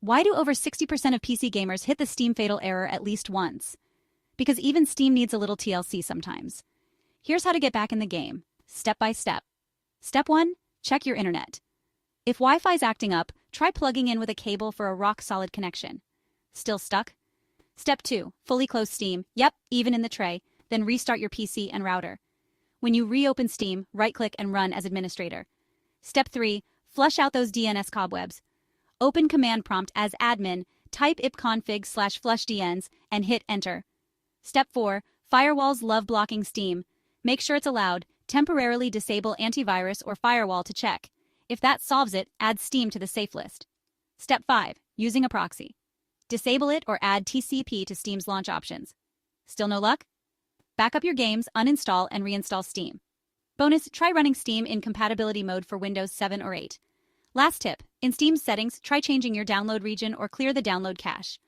Why do over 60% of PC gamers hit the Steam fatal error at least once? Because even Steam needs a little TLC sometimes. Here's how to get back in the game, step by step. Step 1. Check your internet. If Wi-Fi's acting up, try plugging in with a cable for a rock-solid connection. Still stuck? Step 2. Fully close Steam. Yep, even in the tray. Then restart your PC and router. When you reopen Steam, right-click and run as administrator. Step 3. Flush out those DNS cobwebs. Open command prompt as admin, type ipconfig/flushdns, and hit enter. Step 4. Firewalls love blocking Steam. Make sure it's allowed. Temporarily disable antivirus or firewall to check. If that solves it, add Steam to the safe list. Step 5. Using a proxy. Disable it or add TCP to Steam's launch options. Still no luck? Back up your games, uninstall, and reinstall Steam. Bonus, try running Steam in compatibility mode for Windows 7 or 8. Last tip, in Steam's settings, try changing your download region or clear the download cache.